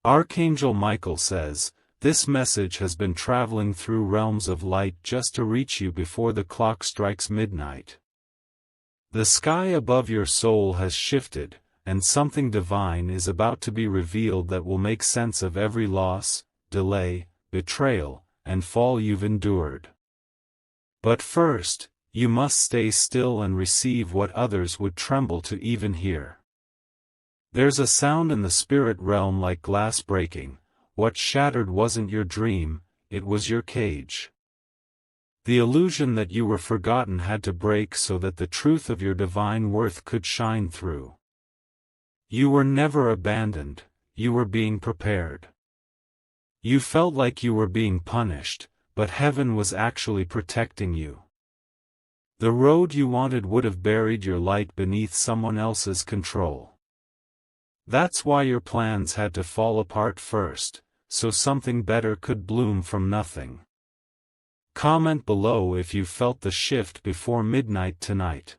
Archangel Michael says, this message has been traveling through realms of light just to reach you before the clock strikes midnight. The sky above your soul has shifted, and something divine is about to be revealed that will make sense of every loss, delay, betrayal, and fall you've endured. But first, you must stay still and receive what others would tremble to even hear. There's a sound in the spirit realm like glass breaking. What shattered wasn't your dream, it was your cage. The illusion that you were forgotten had to break so that the truth of your divine worth could shine through. You were never abandoned, you were being prepared. You felt like you were being punished, but heaven was actually protecting you. The road you wanted would have buried your light beneath someone else's control. That's why your plans had to fall apart first, so something better could bloom from nothing. Comment below if you felt the shift before midnight tonight.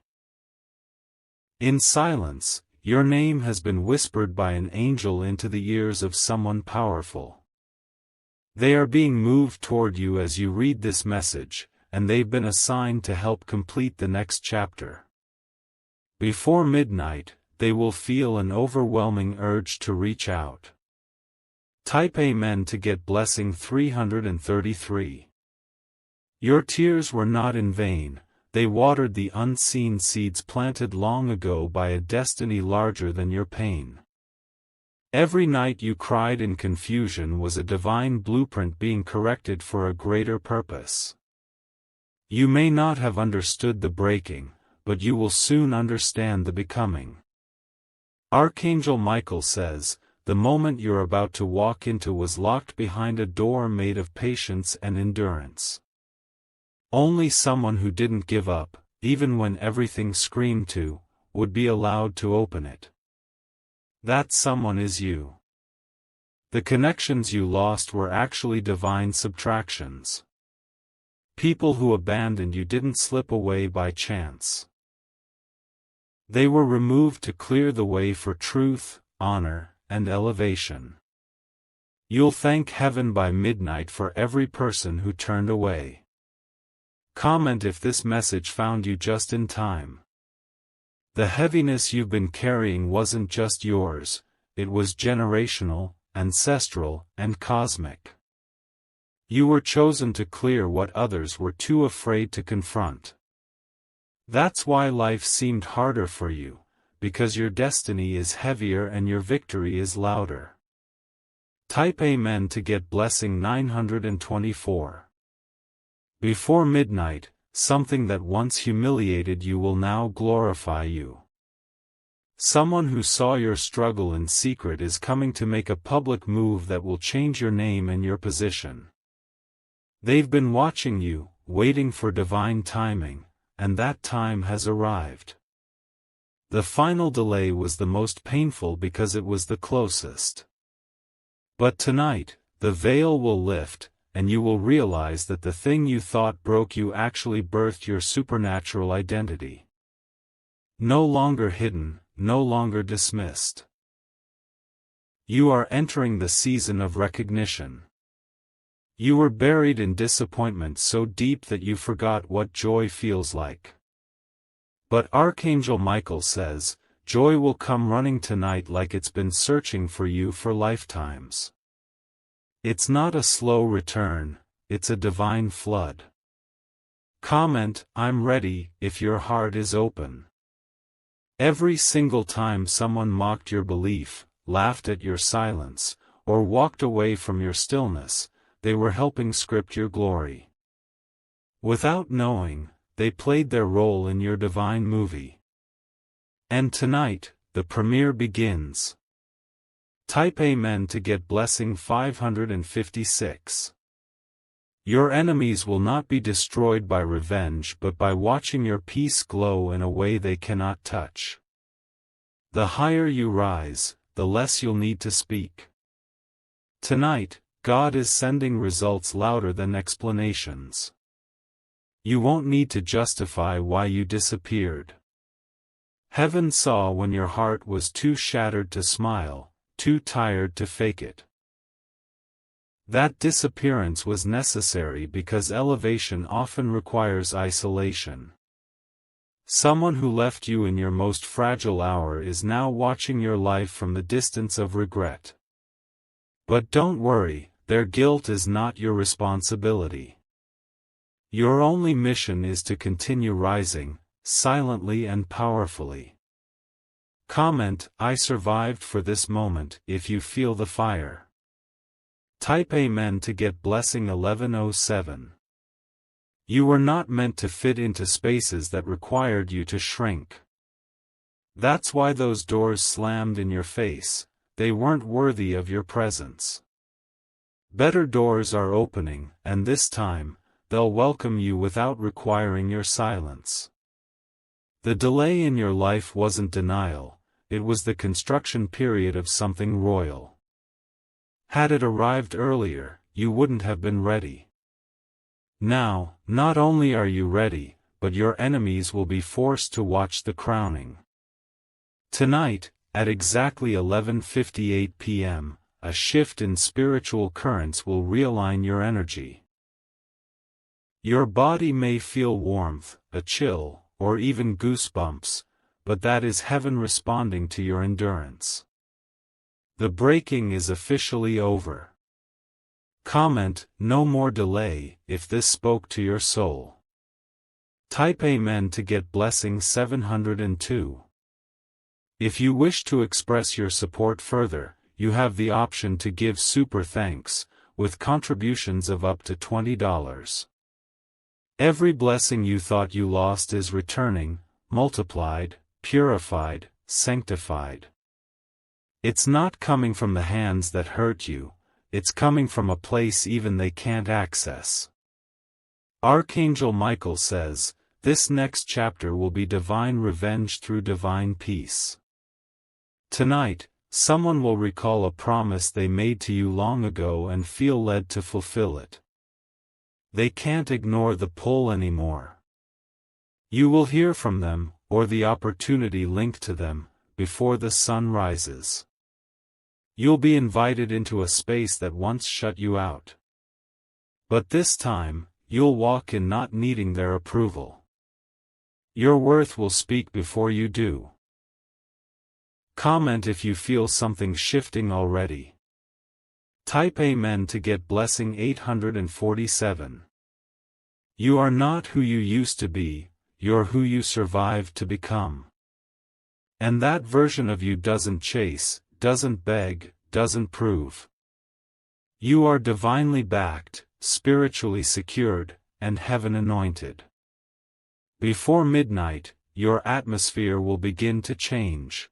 In silence, your name has been whispered by an angel into the ears of someone powerful. They are being moved toward you as you read this message, and they've been assigned to help complete the next chapter. Before midnight, they will feel an overwhelming urge to reach out. Type Amen to get blessing 333. Your tears were not in vain, they watered the unseen seeds planted long ago by a destiny larger than your pain. Every night you cried in confusion was a divine blueprint being corrected for a greater purpose. You may not have understood the breaking, but you will soon understand the becoming. Archangel Michael says, the moment you're about to walk into was locked behind a door made of patience and endurance. Only someone who didn't give up, even when everything screamed to, would be allowed to open it. That someone is you. The connections you lost were actually divine subtractions. People who abandoned you didn't slip away by chance. They were removed to clear the way for truth, honor, and elevation. You'll thank heaven by midnight for every person who turned away. Comment if this message found you just in time. The heaviness you've been carrying wasn't just yours, it was generational, ancestral, and cosmic. You were chosen to clear what others were too afraid to confront. That's why life seemed harder for you, because your destiny is heavier and your victory is louder. Type Amen to get blessing 924. Before midnight, something that once humiliated you will now glorify you. Someone who saw your struggle in secret is coming to make a public move that will change your name and your position. They've been watching you, waiting for divine timing, and that time has arrived. The final delay was the most painful because it was the closest. But tonight, the veil will lift, and you will realize that the thing you thought broke you actually birthed your supernatural identity. No longer hidden, no longer dismissed. You are entering the season of recognition. You were buried in disappointment so deep that you forgot what joy feels like. But Archangel Michael says, joy will come running tonight like it's been searching for you for lifetimes. It's not a slow return, it's a divine flood. Comment, I'm ready, if your heart is open. Every single time someone mocked your belief, laughed at your silence, or walked away from your stillness, they were helping script your glory. Without knowing, they played their role in your divine movie. And tonight, the premiere begins. Type Amen to get blessing 556. Your enemies will not be destroyed by revenge but by watching your peace glow in a way they cannot touch. The higher you rise, the less you'll need to speak. Tonight, God is sending results louder than explanations. You won't need to justify why you disappeared. Heaven saw when your heart was too shattered to smile, too tired to fake it. That disappearance was necessary because elevation often requires isolation. Someone who left you in your most fragile hour is now watching your life from the distance of regret. But don't worry, their guilt is not your responsibility. Your only mission is to continue rising, silently and powerfully. Comment, "I survived for this moment," if you feel the fire. Type Amen to get blessing 1107. You were not meant to fit into spaces that required you to shrink. That's why those doors slammed in your face, they weren't worthy of your presence. Better doors are opening, and this time, they'll welcome you without requiring your silence. The delay in your life wasn't denial, it was the construction period of something royal. Had it arrived earlier, you wouldn't have been ready. Now, not only are you ready, but your enemies will be forced to watch the crowning. Tonight, at exactly 11:58 p.m., a shift in spiritual currents will realign your energy. Your body may feel warmth, a chill, or even goosebumps, but that is heaven responding to your endurance. The breaking is officially over. Comment, "No more delay," if this spoke to your soul. Type Amen to get blessing 702. If you wish to express your support further, you have the option to give super thanks, with contributions of up to $20. Every blessing you thought you lost is returning, multiplied, purified, sanctified. It's not coming from the hands that hurt you, it's coming from a place even they can't access. Archangel Michael says, this next chapter will be divine revenge through divine peace. Tonight, someone will recall a promise they made to you long ago and feel led to fulfill it. They can't ignore the pull anymore. You will hear from them, or the opportunity linked to them, before the sun rises. You'll be invited into a space that once shut you out. But this time, you'll walk in not needing their approval. Your worth will speak before you do. Comment if you feel something shifting already. Type Amen to get blessing 847. You are not who you used to be, you're who you survived to become. And that version of you doesn't chase, doesn't beg, doesn't prove. You are divinely backed, spiritually secured, and heaven anointed. Before midnight, your atmosphere will begin to change.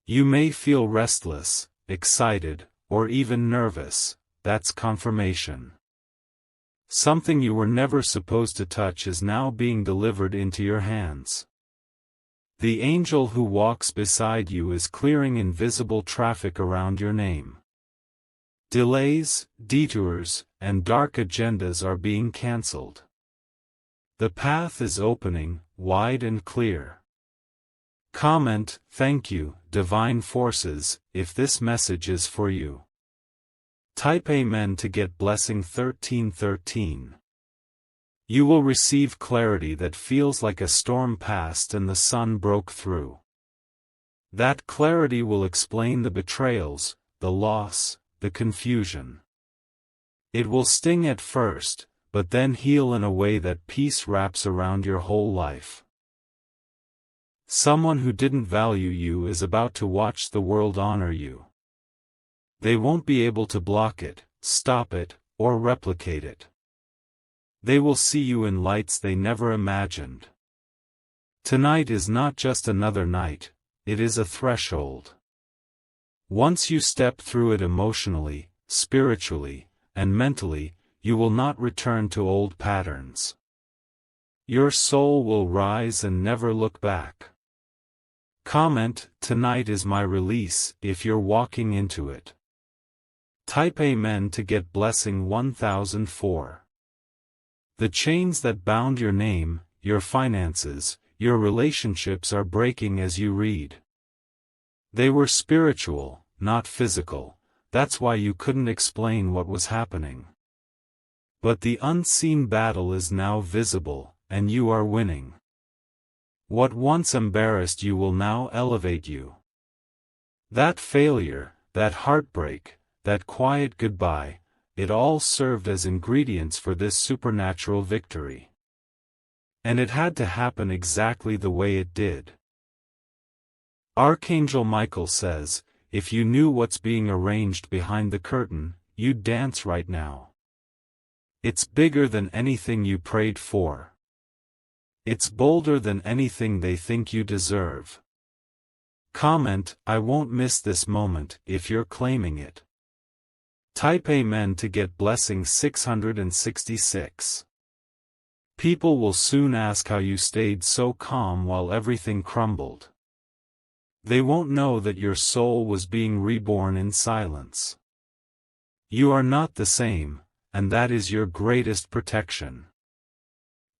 You may feel restless, excited, or even nervous, that's confirmation. Something you were never supposed to touch is now being delivered into your hands. The angel who walks beside you is clearing invisible traffic around your name. Delays, detours, and dark agendas are being cancelled. The path is opening, wide and clear. Comment, "Thank you, divine forces," if this message is for you. Type Amen to get blessing 1313. You will receive clarity that feels like a storm passed and the sun broke through. That clarity will explain the betrayals, the loss, the confusion. It will sting at first, but then heal in a way that peace wraps around your whole life. Someone who didn't value you is about to watch the world honor you. They won't be able to block it, stop it, or replicate it. They will see you in lights they never imagined. Tonight is not just another night, it is a threshold. Once you step through it emotionally, spiritually, and mentally, you will not return to old patterns. Your soul will rise and never look back. Comment, "Tonight is my release," if you're walking into it. Type Amen to get blessing 1004. The chains that bound your name, your finances, your relationships are breaking as you read. They were spiritual, not physical. that's why you couldn't explain what was happening. But the unseen battle is now visible, and you are winning. What once embarrassed you will now elevate you. That failure, that heartbreak, that quiet goodbye, it all served as ingredients for this supernatural victory. And it had to happen exactly the way it did. Archangel Michael says, if you knew what's being arranged behind the curtain, you'd dance right now. It's bigger than anything you prayed for. It's bolder than anything they think you deserve. Comment, I won't miss this moment, if you're claiming it. Type Amen to get blessing 666. People will soon ask how you stayed so calm while everything crumbled. They won't know that your soul was being reborn in silence. You are not the same, and that is your greatest protection.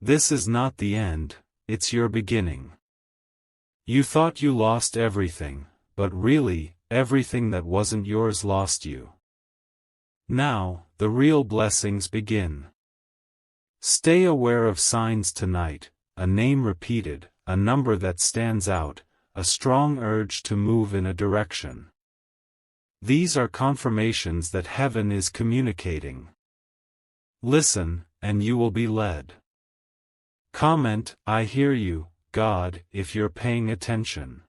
This is not the end, it's your beginning. You thought you lost everything, but really, everything that wasn't yours lost you. Now, the real blessings begin. Stay aware of signs tonight, a name repeated, a number that stands out, a strong urge to move in a direction. These are confirmations that heaven is communicating. Listen, and you will be led. Comment, I hear you, God, if you're paying attention.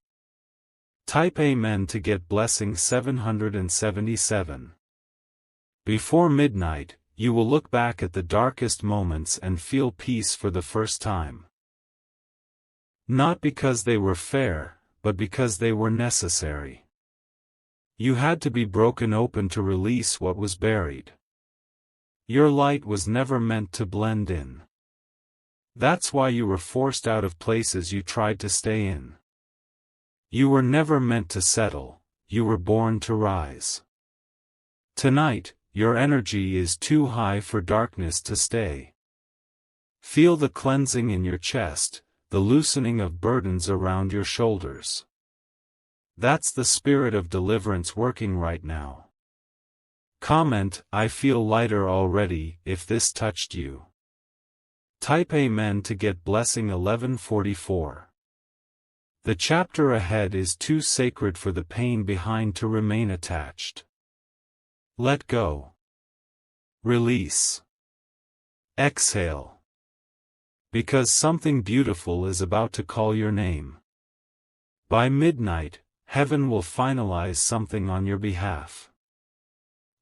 Type Amen to get blessing 777. Before midnight, you will look back at the darkest moments and feel peace for the first time. Not because they were fair, but because they were necessary. You had to be broken open to release what was buried. Your light was never meant to blend in. That's why you were forced out of places you tried to stay in. You were never meant to settle, you were born to rise. Tonight, your energy is too high for darkness to stay. Feel the cleansing in your chest, the loosening of burdens around your shoulders. That's the spirit of deliverance working right now. Comment, I feel lighter already, if this touched you. Type Amen to get blessing 1144. The chapter ahead is too sacred for the pain behind to remain attached. Let go. Release. Exhale. Because something beautiful is about to call your name. By midnight, heaven will finalize something on your behalf.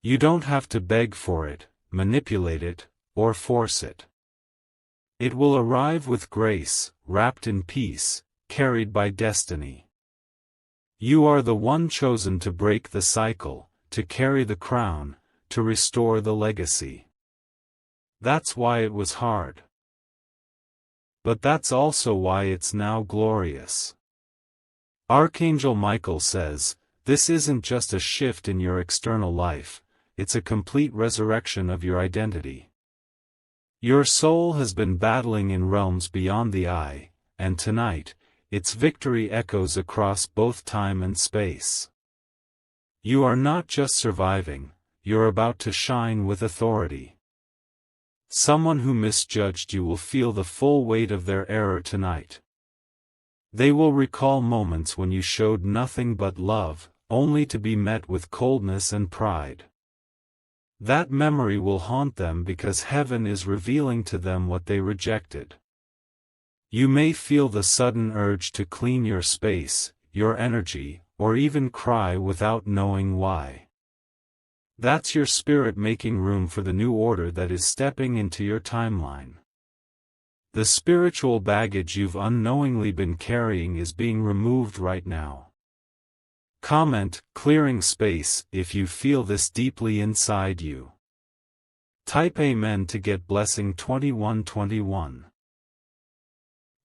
You don't have to beg for it, manipulate it, or force it. It will arrive with grace, wrapped in peace, carried by destiny. You are the one chosen to break the cycle, to carry the crown, to restore the legacy. That's why it was hard. But that's also why it's now glorious. Archangel Michael says, this isn't just a shift in your external life, it's a complete resurrection of your identity. Your soul has been battling in realms beyond the eye, and tonight, its victory echoes across both time and space. You are not just surviving, you're about to shine with authority. Someone who misjudged you will feel the full weight of their error tonight. They will recall moments when you showed nothing but love, only to be met with coldness and pride. That memory will haunt them because heaven is revealing to them what they rejected. You may feel the sudden urge to clean your space, your energy, or even cry without knowing why. That's your spirit making room for the new order that is stepping into your timeline. The spiritual baggage you've unknowingly been carrying is being removed right now. Comment, clearing space, if you feel this deeply inside you. Type Amen to get blessing 2121.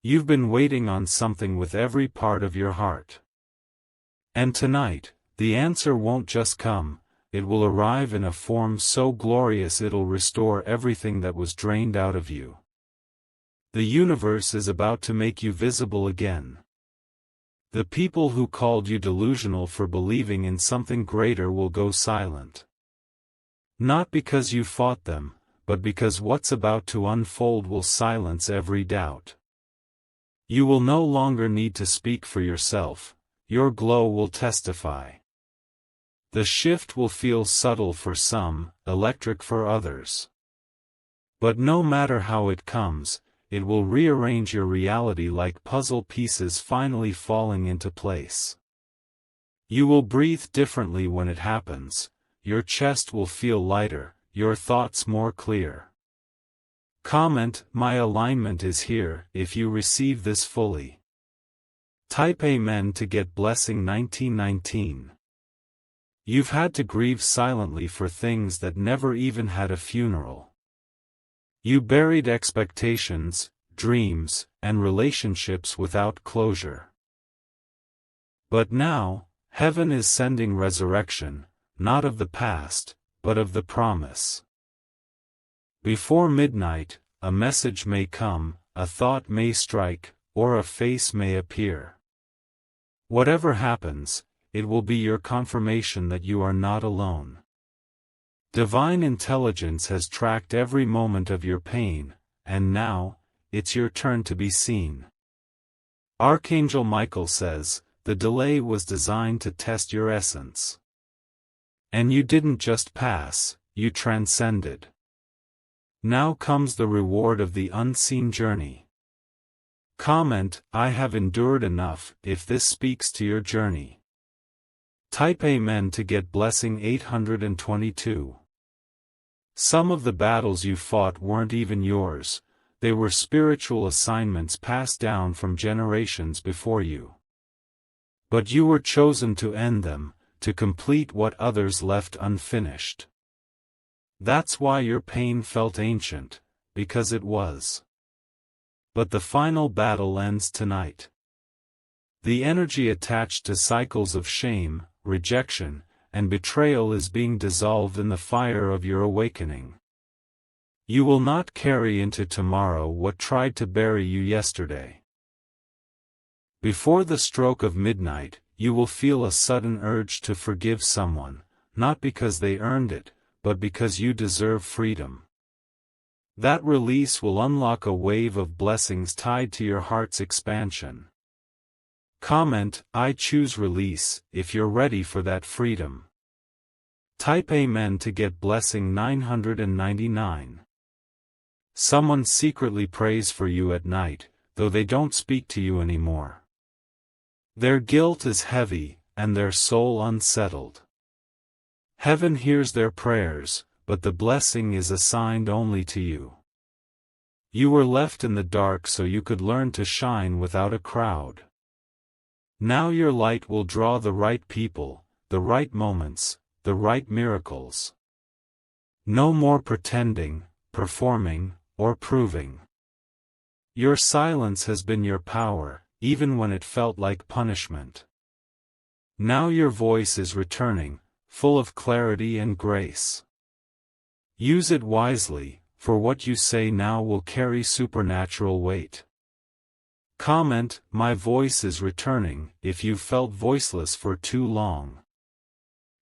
You've been waiting on something with every part of your heart. And tonight, the answer won't just come, it will arrive in a form so glorious it'll restore everything that was drained out of you. The universe is about to make you visible again. The people who called you delusional for believing in something greater will go silent. Not because you fought them, but because what's about to unfold will silence every doubt. You will no longer need to speak for yourself, your glow will testify. The shift will feel subtle for some, electric for others. But no matter how it comes, it will rearrange your reality like puzzle pieces finally falling into place. You will breathe differently when it happens, your chest will feel lighter, your thoughts more clear. Comment, "My alignment is here," if you receive this fully. Type Amen to get blessing 1919. You've had to grieve silently for things that never even had a funeral. You buried expectations, dreams, and relationships without closure. But now, heaven is sending resurrection, not of the past, but of the promise. Before midnight, a message may come, a thought may strike, or a face may appear. Whatever happens, it will be your confirmation that you are not alone. Divine intelligence has tracked every moment of your pain, and now, it's your turn to be seen. Archangel Michael says, the delay was designed to test your essence. And you didn't just pass, you transcended. Now comes the reward of the unseen journey. Comment, "I have endured enough," if this speaks to your journey. Type Amen to get blessing 822. Some of the battles you fought weren't even yours, they were spiritual assignments passed down from generations before you. But you were chosen to end them, to complete what others left unfinished. That's why your pain felt ancient, because it was. But the final battle ends tonight. The energy attached to cycles of shame, rejection, and betrayal is being dissolved in the fire of your awakening. You will not carry into tomorrow what tried to bury you yesterday. Before the stroke of midnight, you will feel a sudden urge to forgive someone, not because they earned it, but because you deserve freedom. That release will unlock a wave of blessings tied to your heart's expansion. Comment, "I choose release," if you're ready for that freedom. Type Amen to get blessing 999. Someone secretly prays for you at night, though they don't speak to you anymore. Their guilt is heavy, and their soul unsettled. Heaven hears their prayers, but the blessing is assigned only to you. You were left in the dark so you could learn to shine without a crowd. Now your light will draw the right people, the right moments, the right miracles. No more pretending, performing, or proving. Your silence has been your power, even when it felt like punishment. Now your voice is returning, full of clarity and grace. Use it wisely, for what you say now will carry supernatural weight. Comment, "My voice is returning," if you felt voiceless for too long.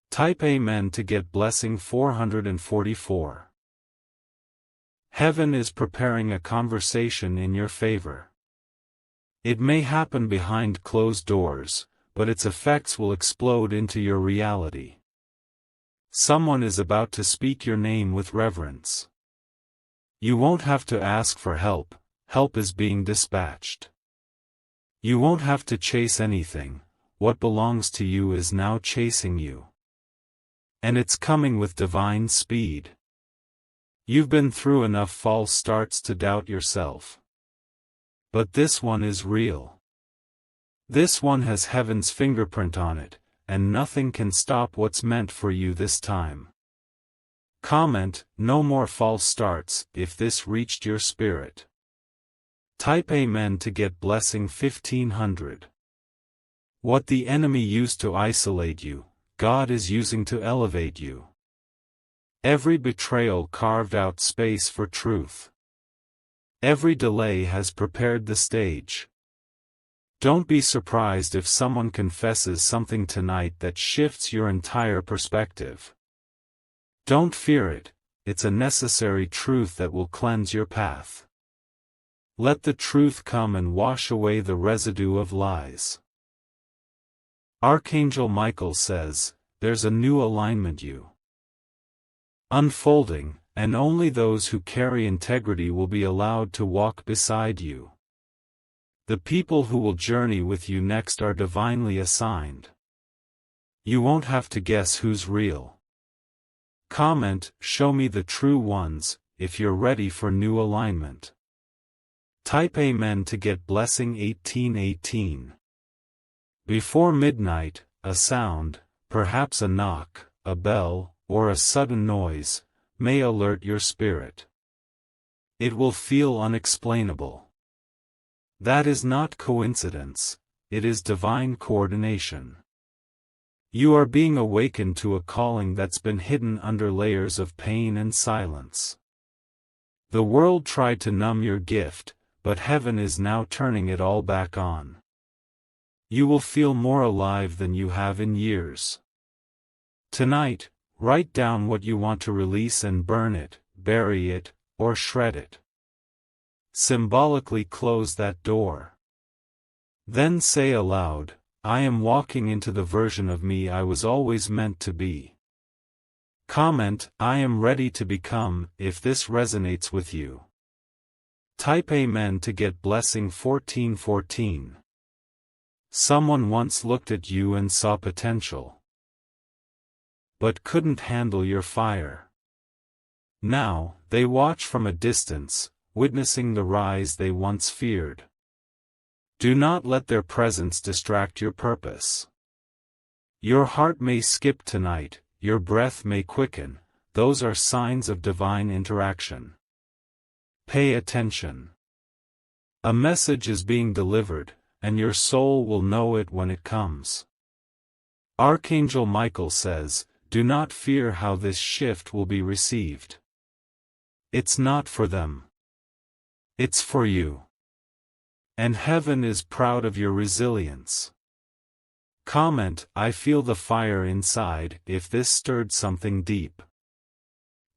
Type Amen to get blessing 444. Heaven is preparing a conversation in your favor. It may happen behind closed doors, but its effects will explode into your reality. Someone is about to speak your name with reverence. You won't have to ask for help, help is being dispatched. You won't have to chase anything, what belongs to you is now chasing you. And it's coming with divine speed. You've been through enough false starts to doubt yourself. But this one is real. This one has heaven's fingerprint on it, and nothing can stop what's meant for you this time. Comment, "No more false starts," if this reached your spirit. Type Amen to get blessing 1500. What the enemy used to isolate you, God is using to elevate you. Every betrayal carved out space for truth. Every delay has prepared the stage. Don't be surprised if someone confesses something tonight that shifts your entire perspective. Don't fear it, it's a necessary truth that will cleanse your path. Let the truth come and wash away the residue of lies. Archangel Michael says, there's a new alignment unfolding, and only those who carry integrity will be allowed to walk beside you. The people who will journey with you next are divinely assigned. You won't have to guess who's real. Comment, show me the true ones, if you're ready for new alignment. Type Amen to get blessing 1818. Before midnight, a sound, perhaps a knock, a bell, or a sudden noise, may alert your spirit. It will feel unexplainable. That is not coincidence, it is divine coordination. You are being awakened to a calling that's been hidden under layers of pain and silence. The world tried to numb your gift, but heaven is now turning it all back on. You will feel more alive than you have in years. Tonight, write down what you want to release and burn it, bury it, or shred it. Symbolically close that door. Then say aloud, I am walking into the version of me I was always meant to be. Comment, I am ready to become, if this resonates with you. Type Amen to get blessing 1414. Someone once looked at you and saw potential, but couldn't handle your fire. Now, they watch from a distance, witnessing the rise they once feared. Do not let their presence distract your purpose. Your heart may skip tonight, your breath may quicken, those are signs of divine interaction. Pay attention. A message is being delivered, and your soul will know it when it comes. Archangel Michael says, do not fear how this shift will be received. It's not for them. It's for you. And heaven is proud of your resilience. Comment, I feel the fire inside, if this stirred something deep.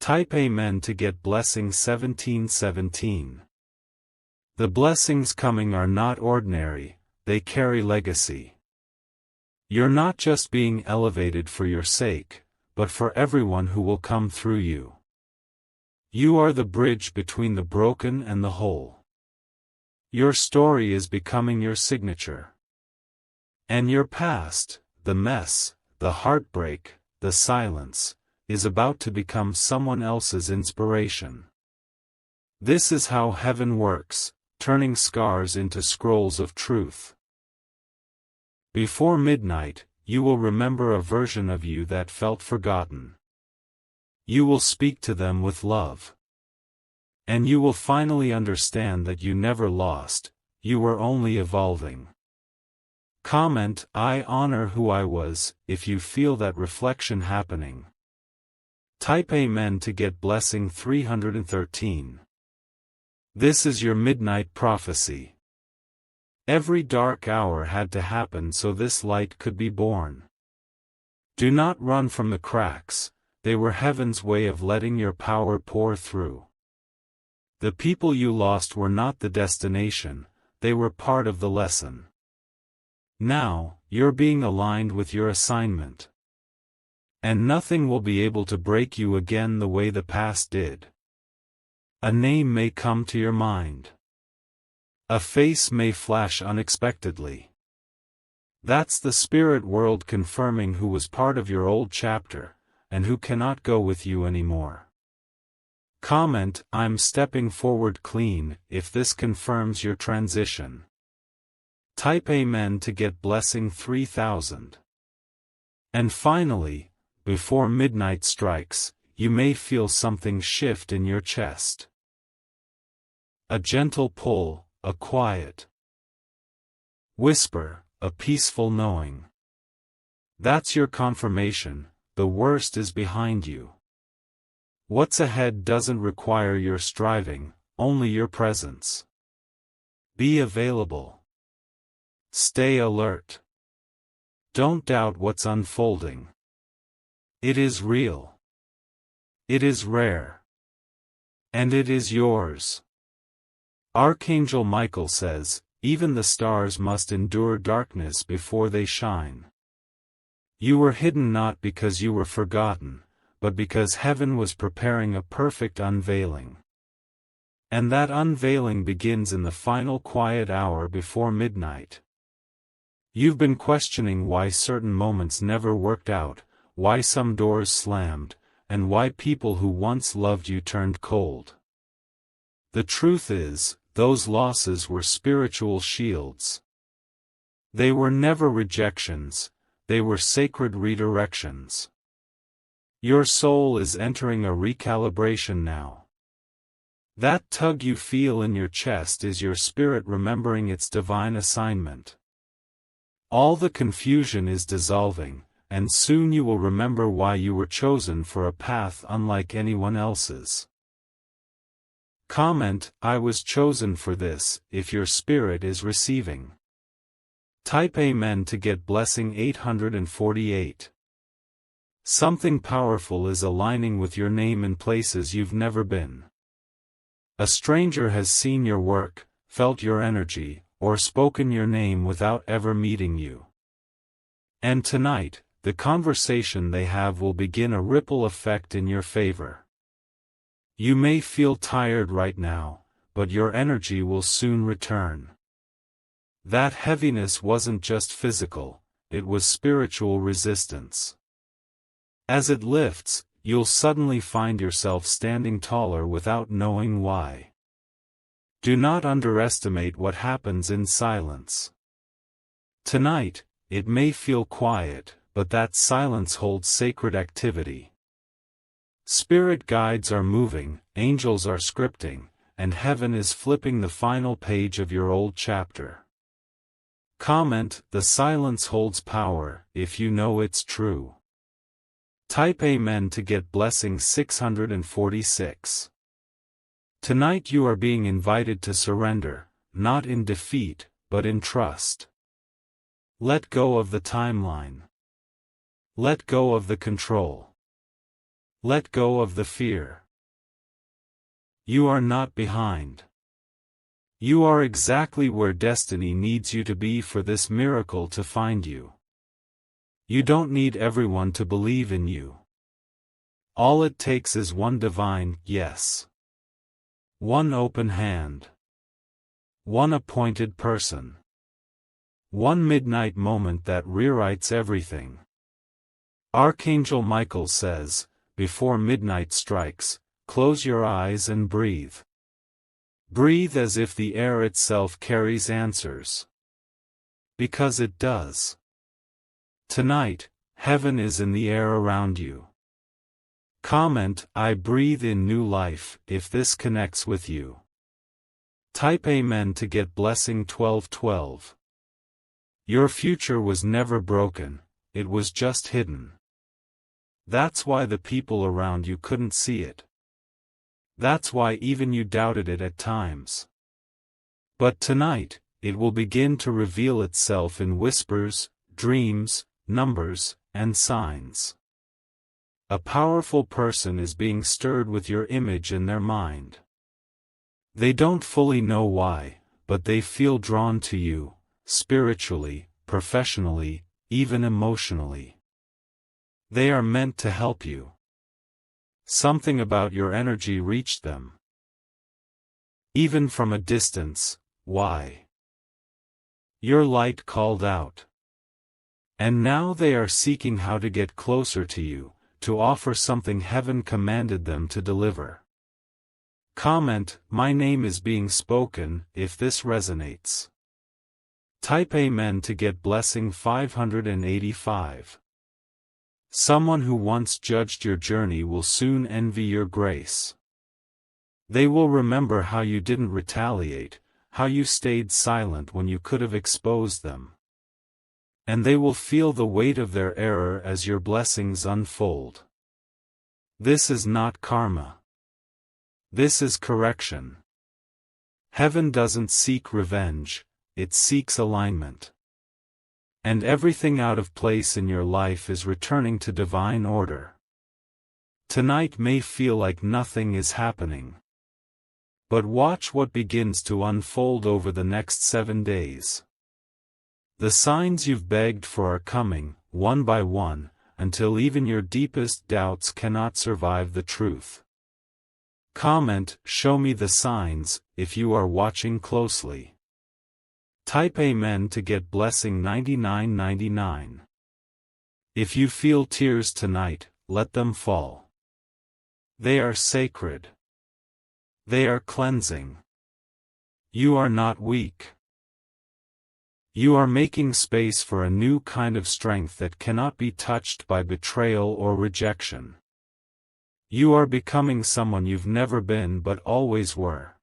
Type Amen to get blessing 1717. The blessings coming are not ordinary, they carry legacy. You're not just being elevated for your sake, but for everyone who will come through you. You are the bridge between the broken and the whole. Your story is becoming your signature. And your past, the mess, the heartbreak, the silence, is about to become someone else's inspiration. This is how heaven works, turning scars into scrolls of truth. Before midnight, you will remember a version of you that felt forgotten. You will speak to them with love. And you will finally understand that you never lost, you were only evolving. Comment, I honor who I was, if you feel that reflection happening. Type Amen to get blessing 313. This is your midnight prophecy. Every dark hour had to happen so this light could be born. Do not run from the cracks, they were heaven's way of letting your power pour through. The people you lost were not the destination, they were part of the lesson. Now, you're being aligned with your assignment. And nothing will be able to break you again the way the past did. A name may come to your mind. A face may flash unexpectedly. That's the spirit world confirming who was part of your old chapter, and who cannot go with you anymore. Comment, I'm stepping forward clean, if this confirms your transition. Type Amen to get blessing 3000. And finally, before midnight strikes, you may feel something shift in your chest. A gentle pull, a quiet whisper, a peaceful knowing. That's your confirmation, the worst is behind you. What's ahead doesn't require your striving, only your presence. Be available. Stay alert. Don't doubt what's unfolding. It is real. It is rare. And it is yours. Archangel Michael says, even the stars must endure darkness before they shine. You were hidden not because you were forgotten, but because heaven was preparing a perfect unveiling. And that unveiling begins in the final quiet hour before midnight. You've been questioning why certain moments never worked out, why some doors slammed, and why people who once loved you turned cold. The truth is, those losses were spiritual shields. They were never rejections, they were sacred redirections. Your soul is entering a recalibration now. That tug you feel in your chest is your spirit remembering its divine assignment. All the confusion is dissolving, and soon you will remember why you were chosen for a path unlike anyone else's. Comment, I was chosen for this, if your spirit is receiving. Type Amen to get blessing 848. Something powerful is aligning with your name in places you've never been. A stranger has seen your work, felt your energy, or spoken your name without ever meeting you. And tonight, the conversation they have will begin a ripple effect in your favor. You may feel tired right now, but your energy will soon return. That heaviness wasn't just physical, it was spiritual resistance. As it lifts, you'll suddenly find yourself standing taller without knowing why. Do not underestimate what happens in silence. Tonight, it may feel quiet, but that silence holds sacred activity. Spirit guides are moving, angels are scripting, and heaven is flipping the final page of your old chapter. Comment, the silence holds power, if you know it's true. Type Amen to get blessing 646. Tonight you are being invited to surrender, not in defeat, but in trust. Let go of the timeline. Let go of the control. Let go of the fear. You are not behind. You are exactly where destiny needs you to be for this miracle to find you. You don't need everyone to believe in you. All it takes is one divine yes. One open hand. One appointed person. One midnight moment that rewrites everything. Archangel Michael says, before midnight strikes, close your eyes and breathe. Breathe as if the air itself carries answers. Because it does. Tonight, heaven is in the air around you. Comment, I breathe in new life, if this connects with you. Type Amen to get blessing 1212. Your future was never broken, it was just hidden. That's why the people around you couldn't see it. That's why even you doubted it at times. But tonight, it will begin to reveal itself in whispers, dreams, numbers, and signs. A powerful person is being stirred with your image in their mind. They don't fully know why, but they feel drawn to you, spiritually, professionally, even emotionally. They are meant to help you. Something about your energy reached them. Even from a distance, why? Your light called out. And now they are seeking how to get closer to you, to offer something heaven commanded them to deliver. Comment, my name is being spoken, if this resonates. Type Amen to get blessing 585. Someone who once judged your journey will soon envy your grace. They will remember how you didn't retaliate, how you stayed silent when you could have exposed them. And they will feel the weight of their error as your blessings unfold. This is not karma. This is correction. Heaven doesn't seek revenge, it seeks alignment. And everything out of place in your life is returning to divine order. Tonight may feel like nothing is happening. But watch what begins to unfold over the next 7 days. The signs you've begged for are coming, one by one, until even your deepest doubts cannot survive the truth. Comment, "Show me the signs," if you are watching closely. Type Amen to get blessing 99.99. If you feel tears tonight, let them fall. They are sacred. They are cleansing. You are not weak. You are making space for a new kind of strength that cannot be touched by betrayal or rejection. You are becoming someone you've never been but always were.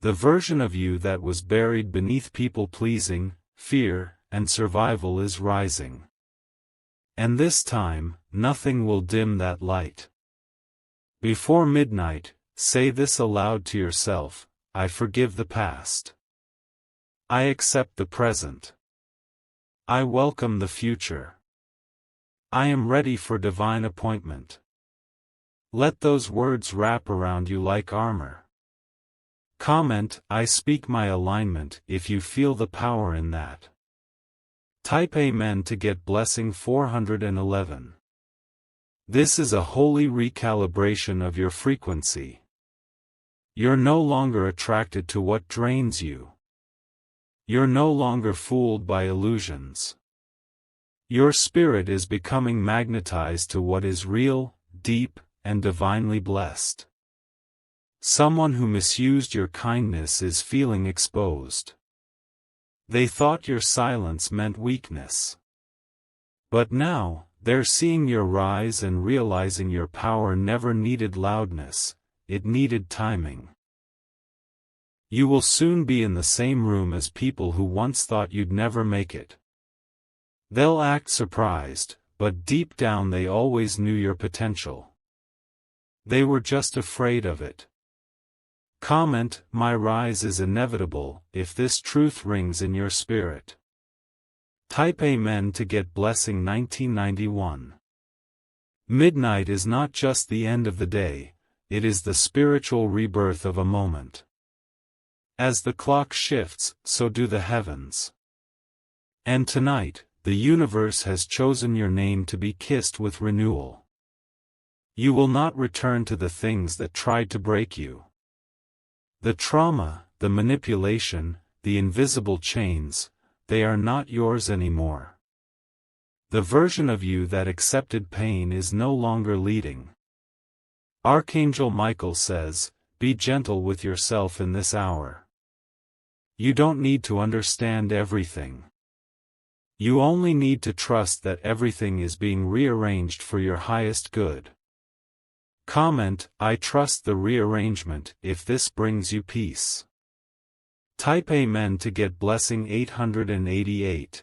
The version of you that was buried beneath people-pleasing, fear, and survival is rising. And this time, nothing will dim that light. Before midnight, say this aloud to yourself: I forgive the past. I accept the present. I welcome the future. I am ready for divine appointment. Let those words wrap around you like armor. Comment, "I speak my alignment," if you feel the power in that. Type Amen to get blessing 411. This is a holy recalibration of your frequency. You're no longer attracted to what drains you. You're no longer fooled by illusions. Your spirit is becoming magnetized to what is real, deep, and divinely blessed. Someone who misused your kindness is feeling exposed. They thought your silence meant weakness. But now, they're seeing your rise and realizing your power never needed loudness, it needed timing. You will soon be in the same room as people who once thought you'd never make it. They'll act surprised, but deep down they always knew your potential. They were just afraid of it. Comment, "My rise is inevitable," if this truth rings in your spirit. Type Amen to get blessing 1991. Midnight is not just the end of the day, it is the spiritual rebirth of a moment. As the clock shifts, so do the heavens. And tonight, the universe has chosen your name to be kissed with renewal. You will not return to the things that tried to break you. The trauma, the manipulation, the invisible chains, they are not yours anymore. The version of you that accepted pain is no longer leading. Archangel Michael says, "Be gentle with yourself in this hour." You don't need to understand everything. You only need to trust that everything is being rearranged for your highest good. Comment, "I trust the rearrangement," if this brings you peace. Type Amen to get blessing 888.